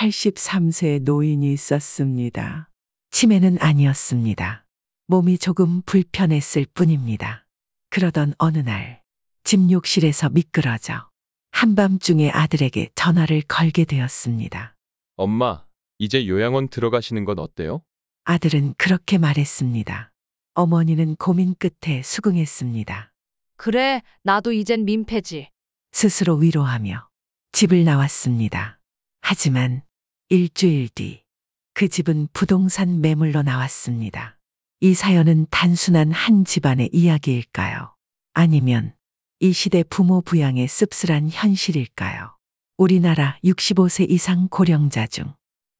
83세 노인이 있었습니다. 치매는 아니었습니다. 몸이 조금 불편했을 뿐입니다. 그러던 어느 날 집 욕실에서 미끄러져 한밤중에 아들에게 전화를 걸게 되었습니다. 엄마, 이제 요양원 들어가시는 건 어때요? 아들은 그렇게 말했습니다. 어머니는 고민 끝에 수긍했습니다. 그래, 나도 이젠 민폐지. 스스로 위로하며 집을 나왔습니다. 하지만 일주일 뒤 그 집은 부동산 매물로 나왔습니다. 이 사연은 단순한 한 집안의 이야기일까요? 아니면 이 시대 부모 부양의 씁쓸한 현실일까요? 우리나라 65세 이상 고령자 중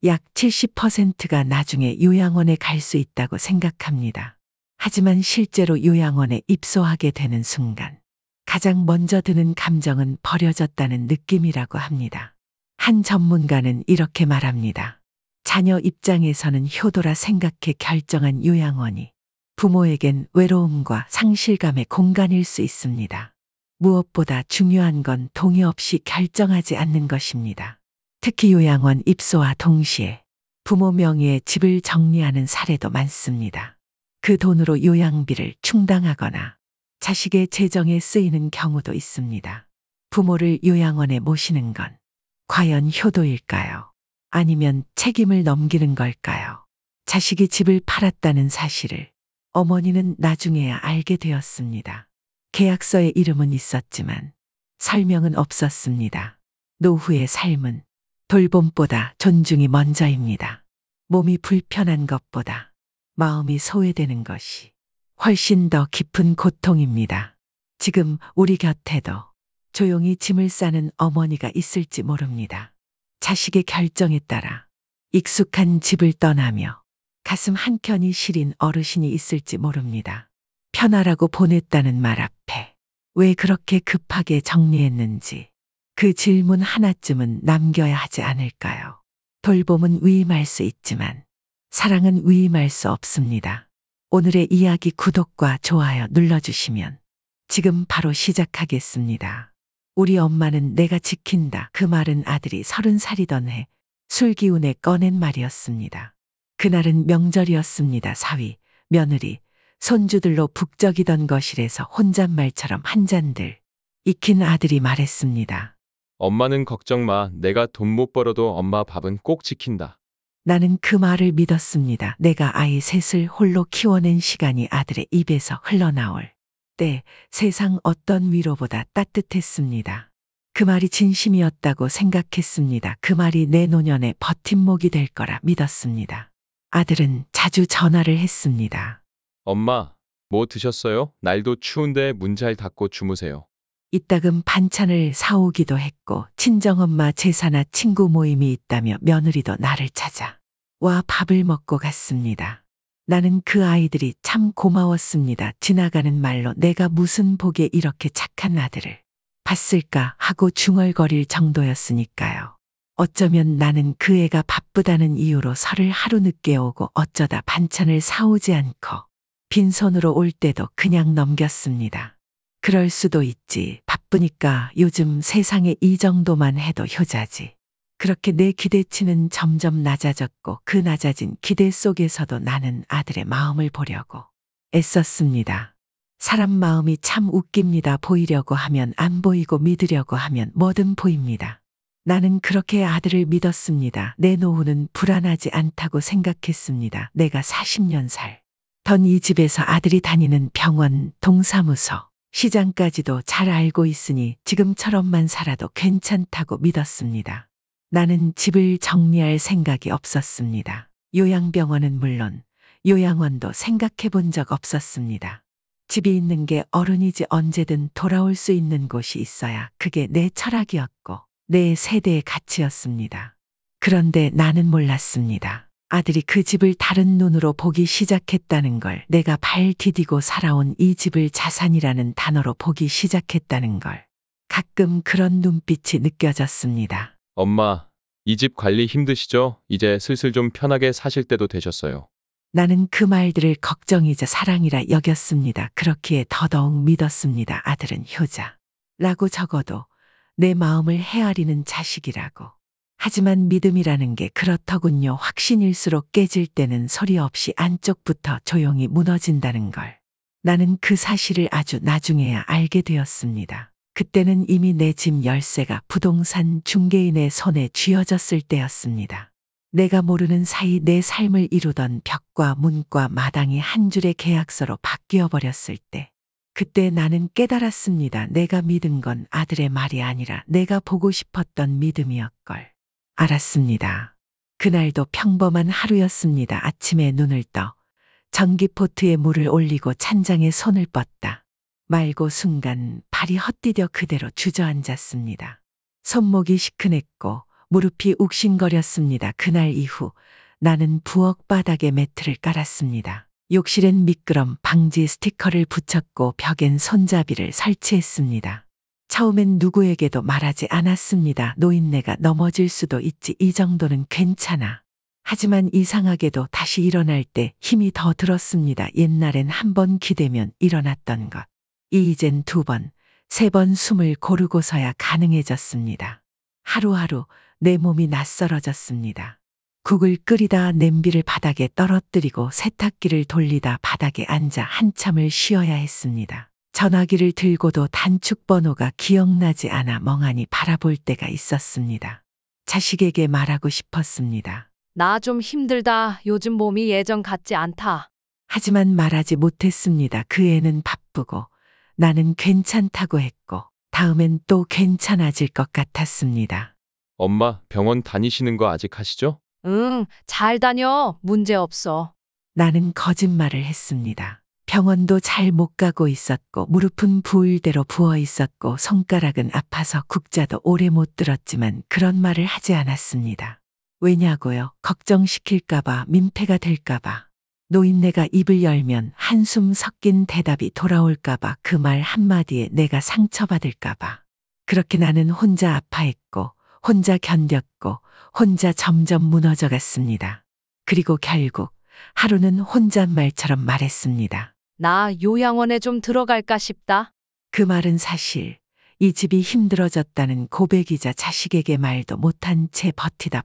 약 70%가 나중에 요양원에 갈 수 있다고 생각합니다. 하지만 실제로 요양원에 입소하게 되는 순간 가장 먼저 드는 감정은 버려졌다는 느낌이라고 합니다. 한 전문가는 이렇게 말합니다. 자녀 입장에서는 효도라 생각해 결정한 요양원이 부모에겐 외로움과 상실감의 공간일 수 있습니다. 무엇보다 중요한 건 동의 없이 결정하지 않는 것입니다. 특히 요양원 입소와 동시에 부모 명의의 집을 정리하는 사례도 많습니다. 그 돈으로 요양비를 충당하거나 자식의 재정에 쓰이는 경우도 있습니다. 부모를 요양원에 모시는 건 과연 효도일까요? 아니면 책임을 넘기는 걸까요? 자식이 집을 팔았다는 사실을 어머니는 나중에야 알게 되었습니다. 계약서에 이름은 있었지만 설명은 없었습니다. 노후의 삶은 돌봄보다 존중이 먼저입니다. 몸이 불편한 것보다 마음이 소외되는 것이 훨씬 더 깊은 고통입니다. 지금 우리 곁에도 조용히 짐을 싸는 어머니가 있을지 모릅니다. 자식의 결정에 따라 익숙한 집을 떠나며 가슴 한켠이 시린 어르신이 있을지 모릅니다. 편하라고 보냈다는 말 앞에 왜 그렇게 급하게 정리했는지 그 질문 하나쯤은 남겨야 하지 않을까요? 돌봄은 위임할 수 있지만 사랑은 위임할 수 없습니다. 오늘의 이야기 구독과 좋아요 눌러주시면 지금 바로 시작하겠습니다. 우리 엄마는 내가 지킨다. 그 말은 아들이 30살이던 해 술기운에 꺼낸 말이었습니다. 그날은 명절이었습니다. 사위, 며느리, 손주들로 북적이던 거실에서 혼잣말처럼 한 잔들 익힌 아들이 말했습니다. 엄마는 걱정 마. 내가 돈 못 벌어도 엄마 밥은 꼭 지킨다. 나는 그 말을 믿었습니다. 내가 아이 셋을 홀로 키워낸 시간이 아들의 입에서 흘러나올 때 세상 어떤 위로보다 따뜻했습니다. 그 말이 진심이었다고 생각했습니다. 그 말이 내 노년의 버팀목이 될 거라 믿었습니다. 아들은 자주 전화를 했습니다. 엄마, 뭐 드셨어요? 날도 추운데 문 잘 닫고 주무세요. 이따금 반찬을 사오기도 했고 친정엄마 제사나 친구 모임이 있다며 며느리도 나를 찾아 와 밥을 먹고 갔습니다. 나는 그 아이들이 참 고마웠습니다. 지나가는 말로 내가 무슨 복에 이렇게 착한 아들을 봤을까 하고 중얼거릴 정도였으니까요. 어쩌면 나는 그 애가 바쁘다는 이유로 설을 하루 늦게 오고 어쩌다 반찬을 사오지 않고 빈손으로 올 때도 그냥 넘겼습니다. 그럴 수도 있지. 바쁘니까 요즘 세상에 이 정도만 해도 효자지. 그렇게 내 기대치는 점점 낮아졌고 그 낮아진 기대 속에서도 나는 아들의 마음을 보려고 애썼습니다. 사람 마음이 참 웃깁니다. 보이려고 하면 안 보이고 믿으려고 하면 뭐든 보입니다. 나는 그렇게 아들을 믿었습니다. 내 노후는 불안하지 않다고 생각했습니다. 내가 40년 살던 이 집에서 아들이 다니는 병원, 동사무소, 시장까지도 잘 알고 있으니 지금처럼만 살아도 괜찮다고 믿었습니다. 나는 집을 정리할 생각이 없었습니다. 요양병원은 물론 요양원도 생각해 본 적 없었습니다. 집이 있는 게 어른이지 언제든 돌아올 수 있는 곳이 있어야 그게 내 철학이었고 내 세대의 가치였습니다. 그런데 나는 몰랐습니다. 아들이 그 집을 다른 눈으로 보기 시작했다는 걸, 내가 발 디디고 살아온 이 집을 자산이라는 단어로 보기 시작했다는 걸. 가끔 그런 눈빛이 느껴졌습니다. 엄마, 이 집 관리 힘드시죠? 이제 슬슬 좀 편하게 사실 때도 되셨어요. 나는 그 말들을 걱정이자 사랑이라 여겼습니다. 그렇기에 더더욱 믿었습니다. 아들은 효자라고 적어도 내 마음을 헤아리는 자식이라고. 하지만 믿음이라는 게 그렇더군요. 확신일수록 깨질 때는 소리 없이 안쪽부터 조용히 무너진다는 걸. 나는 그 사실을 아주 나중에야 알게 되었습니다. 그때는 이미 내 집 열쇠가 부동산 중개인의 손에 쥐어졌을 때였습니다. 내가 모르는 사이 내 삶을 이루던 벽과 문과 마당이 한 줄의 계약서로 바뀌어 버렸을 때, 그때 나는 깨달았습니다. 내가 믿은 건 아들의 말이 아니라 내가 보고 싶었던 믿음이었걸. 알았습니다. 그날도 평범한 하루였습니다. 아침에 눈을 떠 전기포트에 물을 올리고 찬장에 손을 뻗다 말고 순간 발이 헛디뎌 그대로 주저앉았습니다. 손목이 시큰했고 무릎이 욱신거렸습니다. 그날 이후 나는 부엌 바닥에 매트를 깔았습니다. 욕실엔 미끄럼 방지 스티커를 붙였고 벽엔 손잡이를 설치했습니다. 처음엔 누구에게도 말하지 않았습니다. 노인네가 넘어질 수도 있지, 이 정도는 괜찮아. 하지만 이상하게도 다시 일어날 때 힘이 더 들었습니다. 옛날엔 한 번 기대면 일어났던 것. 이젠 2번, 3번 숨을 고르고서야 가능해졌습니다. 하루하루 내 몸이 낯설어졌습니다. 국을 끓이다 냄비를 바닥에 떨어뜨리고 세탁기를 돌리다 바닥에 앉아 한참을 쉬어야 했습니다. 전화기를 들고도 단축번호가 기억나지 않아 멍하니 바라볼 때가 있었습니다. 자식에게 말하고 싶었습니다. 나 좀 힘들다. 요즘 몸이 예전 같지 않다. 하지만 말하지 못했습니다. 그 애는 바쁘고 나는 괜찮다고 했고 다음엔 또 괜찮아질 것 같았습니다. 엄마, 병원 다니시는 거 아직 하시죠? 응, 잘 다녀. 문제 없어. 나는 거짓말을 했습니다. 병원도 잘 못 가고 있었고 무릎은 부을 대로 부어 있었고 손가락은 아파서 국자도 오래 못 들었지만 그런 말을 하지 않았습니다. 왜냐고요? 걱정시킬까봐, 민폐가 될까봐. 노인네가 입을 열면 한숨 섞인 대답이 돌아올까봐, 그 말 한마디에 내가 상처받을까봐. 그렇게 나는 혼자 아파했고 혼자 견뎠고 혼자 점점 무너져 갔습니다. 그리고 결국 하루는 혼잣말처럼 말했습니다. 나 요양원에 좀 들어갈까 싶다. 그 말은 사실 이 집이 힘들어졌다는 고백이자 자식에게 말도 못한 채 버티다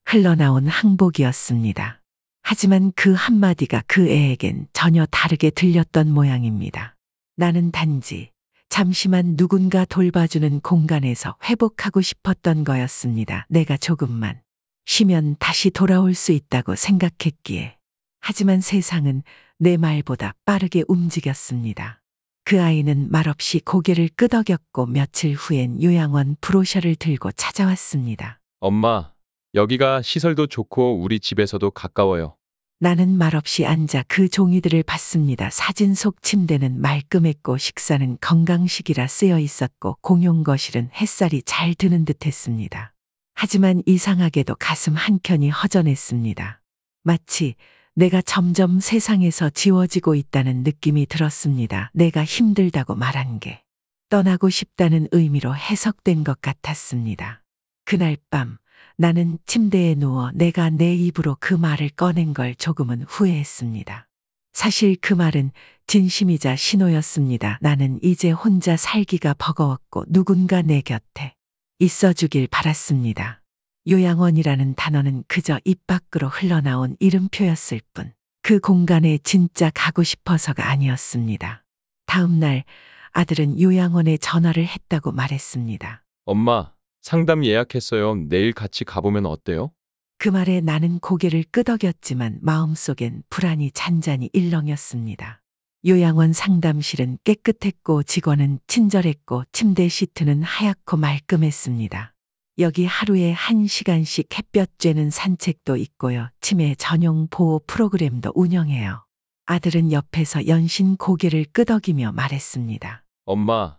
흘러나온 항복이었습니다. 하지만 그 한마디가 그 애에겐 전혀 다르게 들렸던 모양입니다. 나는 단지 잠시만 누군가 돌봐주는 공간에서 회복하고 싶었던 거였습니다. 내가 조금만 쉬면 다시 돌아올 수 있다고 생각했기에. 하지만 세상은 내 말보다 빠르게 움직였습니다. 그 아이는 말없이 고개를 끄덕였고 며칠 후엔 요양원 브로셔를 들고 찾아왔습니다. 엄마, 여기가 시설도 좋고 우리 집에서도 가까워요. 나는 말없이 앉아 그 종이들을 봤습니다. 사진 속 침대는 말끔했고 식사는 건강식이라 쓰여 있었고 공용 거실은 햇살이 잘 드는 듯 했습니다. 하지만 이상하게도 가슴 한켠이 허전했습니다. 마치 내가 점점 세상에서 지워지고 있다는 느낌이 들었습니다. 내가 힘들다고 말한 게 떠나고 싶다는 의미로 해석된 것 같았습니다. 그날 밤 나는 침대에 누워 내가 내 입으로 그 말을 꺼낸 걸 조금은 후회했습니다. 사실 그 말은 진심이자 신호였습니다. 나는 이제 혼자 살기가 버거웠고 누군가 내 곁에 있어주길 바랐습니다. 요양원이라는 단어는 그저 입 밖으로 흘러나온 이름표였을 뿐 그 공간에 진짜 가고 싶어서가 아니었습니다. 다음 날 아들은 요양원에 전화를 했다고 말했습니다. 엄마, 상담 예약했어요. 내일 같이 가보면 어때요? 그 말에 나는 고개를 끄덕였지만 마음속엔 불안이 잔잔히 일렁였습니다. 요양원 상담실은 깨끗했고 직원은 친절했고 침대 시트는 하얗고 말끔했습니다. 여기 하루에 1시간씩 햇볕 쬐는 산책도 있고요. 치매 전용 보호 프로그램도 운영해요. 아들은 옆에서 연신 고개를 끄덕이며 말했습니다. 엄마,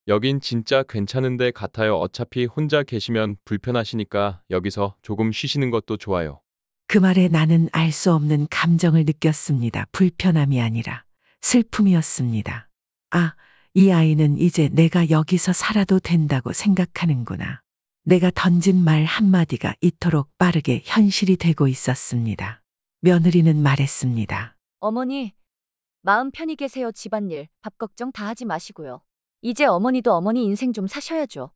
여긴 진짜 괜찮은 데 같아요. 어차피 혼자 계시면 불편하시니까 여기서 조금 쉬시는 것도 좋아요. 그 말에 나는 알 수 없는 감정을 느꼈습니다. 불편함이 아니라 슬픔이었습니다. 아, 이 아이는 이제 내가 여기서 살아도 된다고 생각하는구나. 내가 던진 말 한마디가 이토록 빠르게 현실이 되고 있었습니다. 며느리는 말했습니다. 어머니, 마음 편히 계세요. 집안일, 밥 걱정 다 하지 마시고요. 이제 어머니도 어머니 인생 좀 사셔야죠.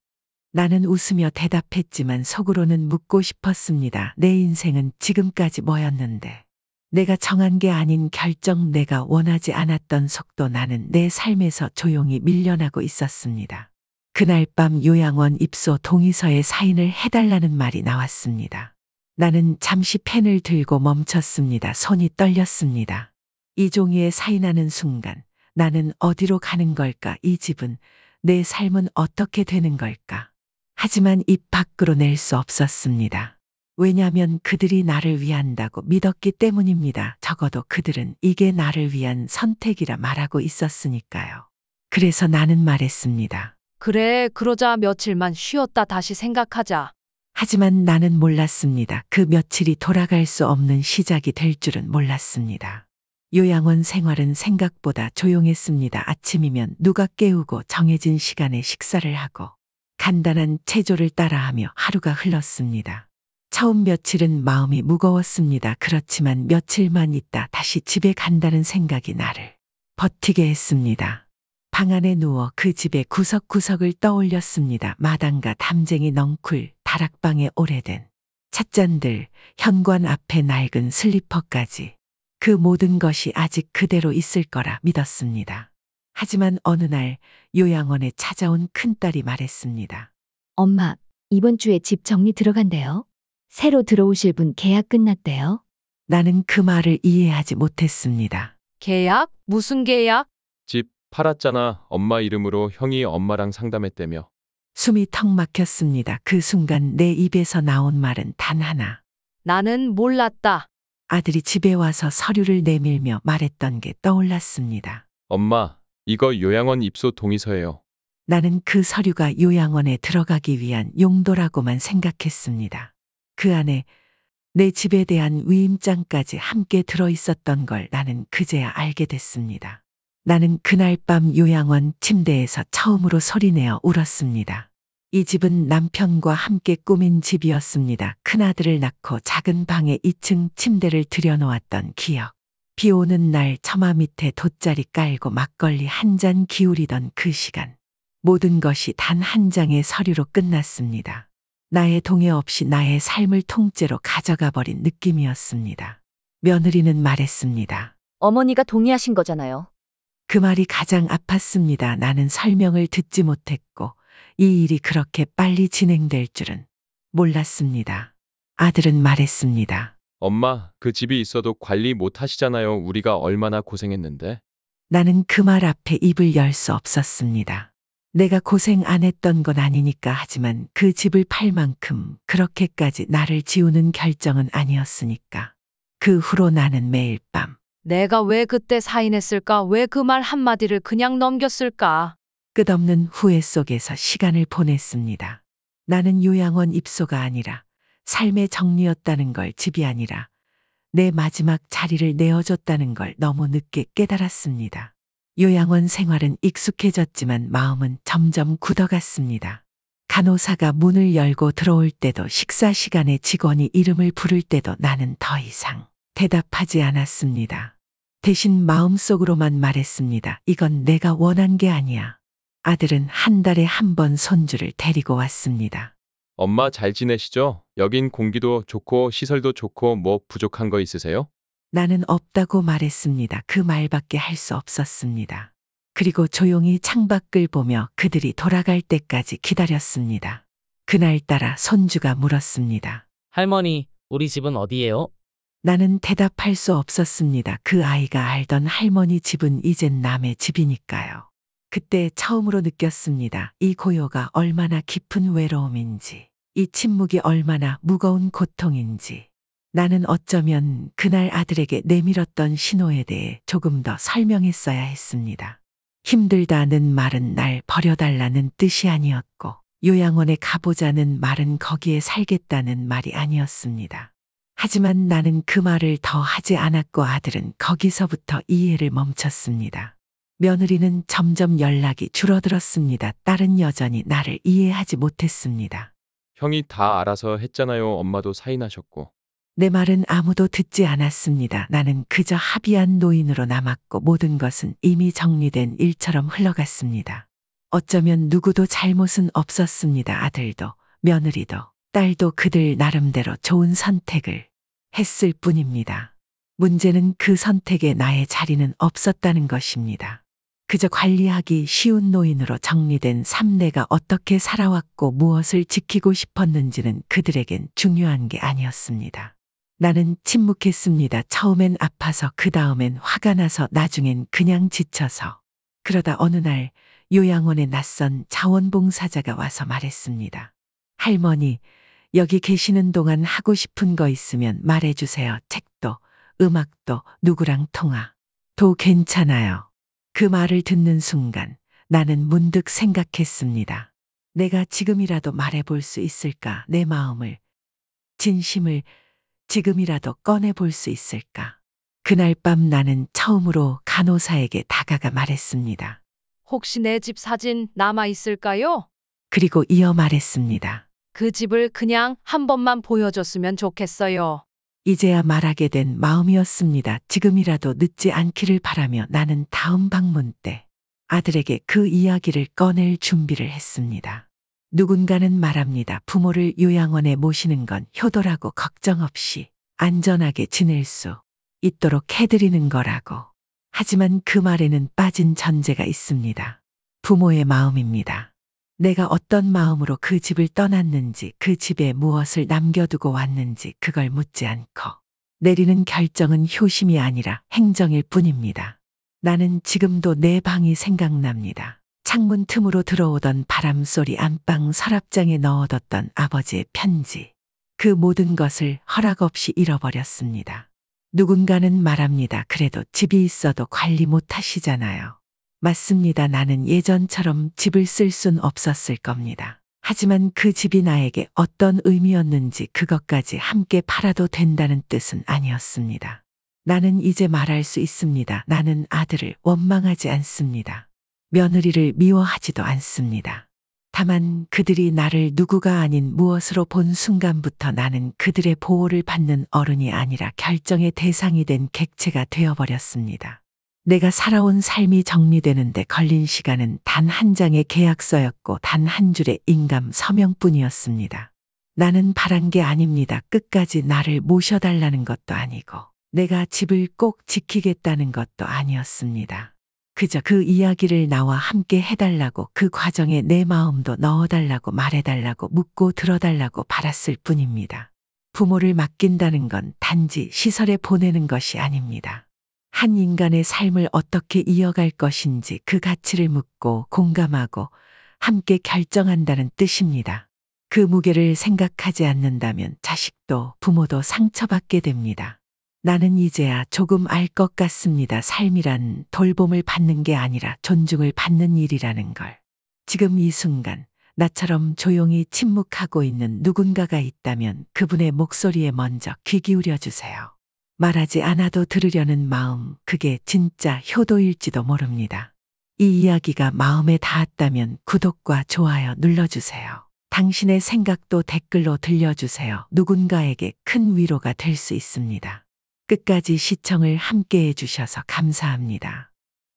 나는 웃으며 대답했지만 속으로는 묻고 싶었습니다. 내 인생은 지금까지 뭐였는데. 내가 정한 게 아닌 결정, 내가 원하지 않았던 속도, 나는 내 삶에서 조용히 밀려나고 있었습니다. 그날 밤 요양원 입소 동의서에 사인을 해달라는 말이 나왔습니다. 나는 잠시 펜을 들고 멈췄습니다. 손이 떨렸습니다. 이 종이에 사인하는 순간 나는 어디로 가는 걸까? 이 집은, 내 삶은 어떻게 되는 걸까? 하지만 입 밖으로 낼 수 없었습니다. 왜냐하면 그들이 나를 위한다고 믿었기 때문입니다. 적어도 그들은 이게 나를 위한 선택이라 말하고 있었으니까요. 그래서 나는 말했습니다. 그래, 그러자 며칠만 쉬었다 다시 생각하자. 하지만 나는 몰랐습니다. 그 며칠이 돌아갈 수 없는 시작이 될 줄은 몰랐습니다. 요양원 생활은 생각보다 조용했습니다. 아침이면 누가 깨우고 정해진 시간에 식사를 하고 간단한 체조를 따라하며 하루가 흘렀습니다. 처음 며칠은 마음이 무거웠습니다. 그렇지만 며칠만 있다 다시 집에 간다는 생각이 나를 버티게 했습니다. 방 안에 누워 그 집의 구석구석을 떠올렸습니다. 마당과 담쟁이 넝쿨, 다락방의 오래된 찻잔들, 현관 앞에 낡은 슬리퍼까지, 그 모든 것이 아직 그대로 있을 거라 믿었습니다. 하지만 어느 날 요양원에 찾아온 큰딸이 말했습니다. 엄마, 이번 주에 집 정리 들어간대요. 새로 들어오실 분 계약 끝났대요. 나는 그 말을 이해하지 못했습니다. 계약? 무슨 계약? 집 팔았잖아. 엄마 이름으로 형이 엄마랑 상담했다며. 숨이 턱 막혔습니다. 그 순간 내 입에서 나온 말은 단 하나. 나는 몰랐다. 아들이 집에 와서 서류를 내밀며 말했던 게 떠올랐습니다. 엄마, 이거 요양원 입소 동의서예요. 나는 그 서류가 요양원에 들어가기 위한 용도라고만 생각했습니다. 그 안에 내 집에 대한 위임장까지 함께 들어있었던 걸 나는 그제야 알게 됐습니다. 나는 그날 밤 요양원 침대에서 처음으로 소리내어 울었습니다. 이 집은 남편과 함께 꾸민 집이었습니다. 큰아들을 낳고 작은 방에 2층 침대를 들여놓았던 기억. 비 오는 날 처마 밑에 돗자리 깔고 막걸리 한 잔 기울이던 그 시간. 모든 것이 단 한 장의 서류로 끝났습니다. 나의 동의 없이 나의 삶을 통째로 가져가 버린 느낌이었습니다. 며느리는 말했습니다. 어머니가 동의하신 거잖아요. 그 말이 가장 아팠습니다. 나는 설명을 듣지 못했고 이 일이 그렇게 빨리 진행될 줄은 몰랐습니다. 아들은 말했습니다. 엄마, 그 집이 있어도 관리 못 하시잖아요. 우리가 얼마나 고생했는데. 나는 그 말 앞에 입을 열 수 없었습니다. 내가 고생 안 했던 건 아니니까. 하지만 그 집을 팔 만큼 그렇게까지 나를 지우는 결정은 아니었으니까. 그 후로 나는 매일 밤 내가 왜 그때 사인했을까? 왜 그 말 한마디를 그냥 넘겼을까? 끝없는 후회 속에서 시간을 보냈습니다. 나는 요양원 입소가 아니라 삶의 정리였다는 걸, 집이 아니라 내 마지막 자리를 내어줬다는 걸 너무 늦게 깨달았습니다. 요양원 생활은 익숙해졌지만 마음은 점점 굳어갔습니다. 간호사가 문을 열고 들어올 때도, 식사 시간에 직원이 이름을 부를 때도 나는 더 이상 대답하지 않았습니다. 대신 마음속으로만 말했습니다. 이건 내가 원한 게 아니야. 아들은 한 달에 한 번 손주를 데리고 왔습니다. 엄마 잘 지내시죠? 여긴 공기도 좋고 시설도 좋고 뭐 부족한 거 있으세요? 나는 없다고 말했습니다. 그 말밖에 할 수 없었습니다. 그리고 조용히 창밖을 보며 그들이 돌아갈 때까지 기다렸습니다. 그날따라 손주가 물었습니다. 할머니, 우리 집은 어디예요? 나는 대답할 수 없었습니다. 그 아이가 알던 할머니 집은 이젠 남의 집이니까요. 그때 처음으로 느꼈습니다. 이 고요가 얼마나 깊은 외로움인지, 이 침묵이 얼마나 무거운 고통인지. 나는 어쩌면 그날 아들에게 내밀었던 신호에 대해 조금 더 설명했어야 했습니다. 힘들다는 말은 날 버려달라는 뜻이 아니었고, 요양원에 가보자는 말은 거기에 살겠다는 말이 아니었습니다. 하지만 나는 그 말을 더 하지 않았고 아들은 거기서부터 이해를 멈췄습니다. 며느리는 점점 연락이 줄어들었습니다. 딸은 여전히 나를 이해하지 못했습니다. 형이 다 알아서 했잖아요. 엄마도 사인하셨고. 내 말은 아무도 듣지 않았습니다. 나는 그저 합의한 노인으로 남았고 모든 것은 이미 정리된 일처럼 흘러갔습니다. 어쩌면 누구도 잘못은 없었습니다. 아들도, 며느리도, 딸도 그들 나름대로 좋은 선택을 했을 뿐입니다. 문제는 그 선택에 나의 자리는 없었다는 것입니다. 그저 관리하기 쉬운 노인으로 정리된 삶, 내가 어떻게 살아왔고 무엇을 지키고 싶었는지는 그들에겐 중요한 게 아니었습니다. 나는 침묵했습니다. 처음엔 아파서, 그 다음엔 화가 나서, 나중엔 그냥 지쳐서. 그러다 어느 날 요양원에 낯선 자원봉사자가 와서 말했습니다. 할머니, 여기 계시는 동안 하고 싶은 거 있으면 말해주세요. 책도, 음악도, 누구랑 통화도 괜찮아요. 그 말을 듣는 순간 나는 문득 생각했습니다. 내가 지금이라도 말해볼 수 있을까? 내 마음을, 진심을 지금이라도 꺼내볼 수 있을까? 그날 밤 나는 처음으로 간호사에게 다가가 말했습니다. 혹시 내 집 사진 남아 있을까요? 그리고 이어 말했습니다. 그 집을 그냥 한 번만 보여줬으면 좋겠어요. 이제야 말하게 된 마음이었습니다. 지금이라도 늦지 않기를 바라며 나는 다음 방문 때 아들에게 그 이야기를 꺼낼 준비를 했습니다. 누군가는 말합니다. 부모를 요양원에 모시는 건 효도라고, 걱정 없이 안전하게 지낼 수 있도록 해드리는 거라고. 하지만 그 말에는 빠진 전제가 있습니다. 부모의 마음입니다. 내가 어떤 마음으로 그 집을 떠났는지, 그 집에 무엇을 남겨두고 왔는지 그걸 묻지 않고 내리는 결정은 효심이 아니라 행정일 뿐입니다. 나는 지금도 내 방이 생각납니다. 창문 틈으로 들어오던 바람소리, 안방 서랍장에 넣어뒀던 아버지의 편지. 그 모든 것을 허락 없이 잃어버렸습니다. 누군가는 말합니다. 그래도 집이 있어도 관리 못 하시잖아요. 맞습니다. 나는 예전처럼 집을 쓸 순 없었을 겁니다. 하지만 그 집이 나에게 어떤 의미였는지 그것까지 함께 팔아도 된다는 뜻은 아니었습니다. 나는 이제 말할 수 있습니다. 나는 아들을 원망하지 않습니다. 며느리를 미워하지도 않습니다. 다만 그들이 나를 누구가 아닌 무엇으로 본 순간부터 나는 그들의 보호를 받는 어른이 아니라 결정의 대상이 된 객체가 되어버렸습니다. 내가 살아온 삶이 정리되는데 걸린 시간은 단 한 장의 계약서였고 단 한 줄의 인감 서명뿐이었습니다. 나는 바란 게 아닙니다. 끝까지 나를 모셔달라는 것도 아니고 내가 집을 꼭 지키겠다는 것도 아니었습니다. 그저 그 이야기를 나와 함께 해달라고, 그 과정에 내 마음도 넣어달라고, 말해달라고, 묻고 들어달라고 바랐을 뿐입니다. 부모를 맡긴다는 건 단지 시설에 보내는 것이 아닙니다. 한 인간의 삶을 어떻게 이어갈 것인지 그 가치를 묻고 공감하고 함께 결정한다는 뜻입니다. 그 무게를 생각하지 않는다면 자식도 부모도 상처받게 됩니다. 나는 이제야 조금 알 것 같습니다. 삶이란 돌봄을 받는 게 아니라 존중을 받는 일이라는 걸. 지금 이 순간 나처럼 조용히 침묵하고 있는 누군가가 있다면 그분의 목소리에 먼저 귀 기울여 주세요. 말하지 않아도 들으려는 마음, 그게 진짜 효도일지도 모릅니다. 이 이야기가 마음에 닿았다면 구독과 좋아요 눌러주세요. 당신의 생각도 댓글로 들려주세요. 누군가에게 큰 위로가 될 수 있습니다. 끝까지 시청을 함께 해주셔서 감사합니다.